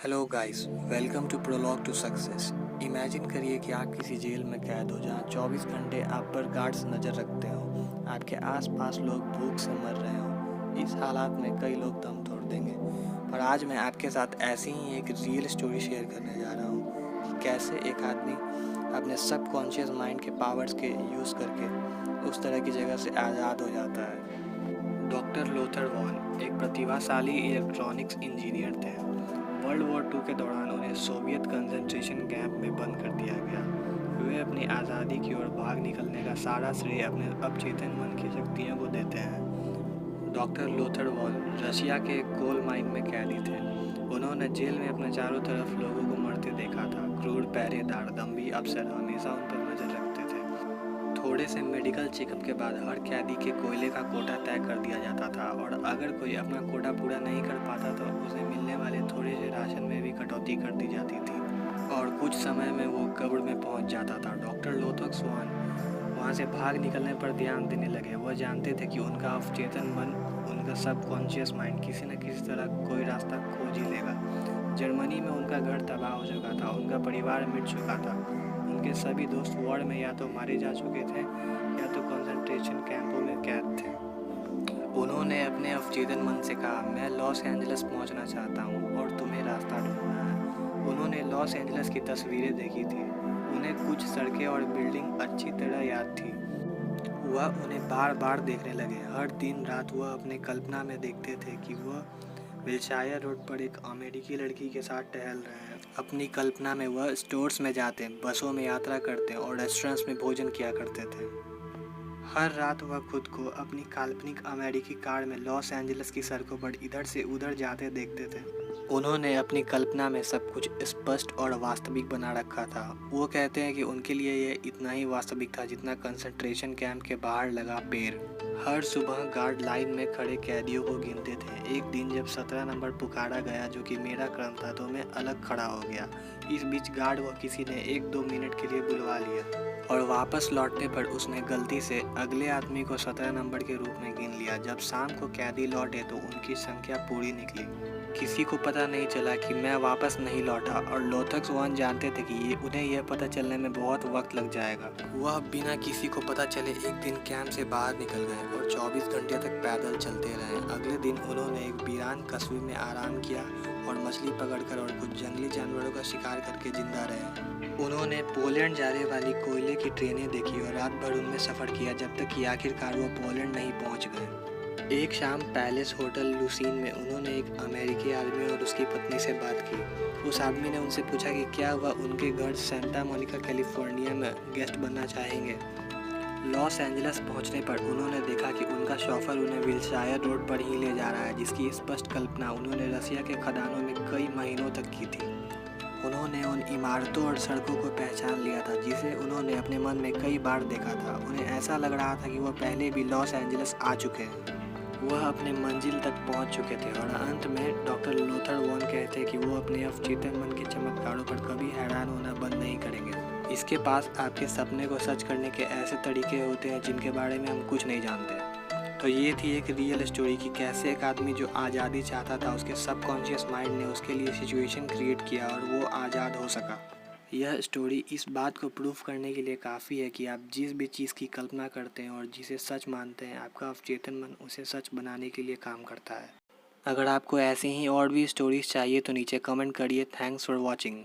Hello guys, welcome to prologue to success. Imagine करिए कि आप किसी जेल में कैद हो जहाँ 24 घंटे आप पर गार्ड्स नज़र रखते हो। आपके आसपास लोग भूख से मर रहे हो। इस हालात में कई लोग दम तोड़ देंगे। पर आज मैं आपके साथ ऐसी ही एक रियल स्टोरी शेयर करने जा रहा हूँ कि कैसे एक आदमी अपने सबकॉन्शियस माइंड के पावर्स के यूज़ करके उस तरह की जगह से आज़ाद हो जाता है। डॉक्टर लोथर वॉन एक प्रतिभाशाली इलेक्ट्रॉनिक्स इंजीनियर थे। वर्ल्ड वॉर 2 के दौरान उन्हें सोवियत कंसंट्रेशन कैंप में बंद कर दिया गया। वे अपनी आज़ादी की ओर भाग निकलने का सारा श्रेय अपने अवचेतन मन की शक्तियों को देते हैं। डॉक्टर लोथर वॉन रशिया के एक कोल माइन में कैदी थे। उन्होंने जेल में अपने चारों तरफ लोगों को मरते देखा था। क्रूर पहरेदार दम्भी अफसर हमेशा उन पर नजर रखते थे। थोड़े से मेडिकल चेकअप के बाद हर कैदी के कोयले का कोटा तय कर दिया जाता था और अगर कोई अपना कोटा पूरा नहीं कर पाता तो उसे मिलने वाले थोड़े से राशन में भी कटौती कर दी जाती थी और कुछ समय में वो कब्र में पहुंच जाता था। डॉक्टर लोथर वॉन वहाँ से भाग निकलने पर ध्यान देने लगे। वह जानते थे कि उनका अवचेतन मन, उनका सबकॉन्शियस माइंड किसी न किसी तरह कोई रास्ता खोज ही लेगा। जर्मनी में उनका घर तबाह हो चुका था, उनका परिवार मिट चुका था, उनके सभी दोस्त वॉर में या तो मारे जा चुके थे या तो कंसंट्रेशन कैंपों में कैद थे। उन्होंने अपने अवचेतन मन से कहा, मैं लॉस एंजल्स पहुंचना चाहता हूं और तुम्हें रास्ता ढूंढना है। उन्होंने लॉस एंजल्स की तस्वीरें देखी थी। उन्हें कुछ सड़कें और बिल्डिंग अच्छी तरह याद थी। वह उन्हें बार बार देखने लगे। हर दिन रात वह अपने कल्पना में देखते थे कि वह विल्शायर रोड पर एक अमेरिकी लड़की के साथ टहल रहे हैं। अपनी कल्पना में वह स्टोर्स में जाते, बसों में यात्रा करते और रेस्टोरेंट्स में भोजन किया करते थे। हर रात वह खुद को अपनी काल्पनिक अमेरिकी कार में लॉस एंजल्स की सड़कों पर इधर से उधर जाते देखते थे। उन्होंने अपनी कल्पना में सब कुछ स्पष्ट और वास्तविक बना रखा था। वो कहते हैं कि उनके लिए यह इतना ही वास्तविक था जितना कंसंट्रेशन कैंप के बाहर लगा पेड़। हर सुबह गार्ड लाइन में खड़े कैदियों को गिनते थे। एक दिन जब 17 नंबर पुकारा गया, जो कि मेरा क्रम था, तो मैं अलग खड़ा हो गया। इस बीच गार्ड को किसी ने 1-2 मिनट के लिए बुलवा लिया और वापस लौटने पर उसने गलती से अगले आदमी को 17 नंबर के रूप में गिन लिया। जब शाम को कैदी लौटे तो उनकी संख्या पूरी निकली। किसी को पता नहीं चला कि मैं वापस नहीं लौटा और लोथर वॉन जानते थे कि उन्हें यह पता चलने में बहुत वक्त लग जाएगा। वह बिना किसी को पता चले एक दिन कैंप से बाहर निकल गए और 24 घंटे तक पैदल चलते रहे। अगले दिन उन्होंने एक वीरान कस्बे में आराम किया और मछली पकड़कर और कुछ जंगली जानवरों का शिकार करके जिंदा रहे। उन्होंने पोलैंड जाने वाली कोयले की ट्रेनें देखी और रात भर उनमें सफ़र किया जब तक कि आखिरकार वो पोलैंड नहीं पहुंच गए। एक शाम पैलेस होटल लुसीन में उन्होंने एक अमेरिकी आदमी और उसकी पत्नी से बात की। उस आदमी ने उनसे पूछा कि क्या वह उनके घर सेंटा मोनिका कैलिफोर्निया में गेस्ट बनना चाहेंगे। लॉस एंजल्स पहुंचने पर उन्होंने देखा कि उनका शॉफर उन्हें विल्शायर रोड पर ही ले जा रहा है, जिसकी स्पष्ट कल्पना उन्होंने रसिया के खदानों में कई महीनों तक की थी। उन्होंने उन इमारतों और सड़कों को पहचान लिया था जिसे उन्होंने अपने मन में कई बार देखा था। उन्हें ऐसा लग रहा था कि वह पहले भी लॉस एंजल्स आ चुके हैं। वह अपने मंजिल तक पहुंच चुके थे और अंत में डॉक्टर लोथर वॉन कहते हैं कि वो अपने अवचेतन मन के चमत्कारों पर कभी हैरान होना बंद नहीं करेंगे। इसके पास आपके सपने को सच करने के ऐसे तरीके होते हैं जिनके बारे में हम कुछ नहीं जानते। तो ये थी एक रियल स्टोरी कि कैसे एक आदमी जो आज़ादी चाहता था, उसके सबकॉन्शियस माइंड ने उसके लिए सिचुएशन क्रिएट किया और वो आज़ाद हो सका। यह स्टोरी इस बात को प्रूफ करने के लिए काफ़ी है कि आप जिस भी चीज़ की कल्पना करते हैं और जिसे सच मानते हैं, आपका अवचेतन मन उसे सच बनाने के लिए काम करता है। अगर आपको ऐसे ही और भी स्टोरीज चाहिए तो नीचे कमेंट करिए। Thanks for watching.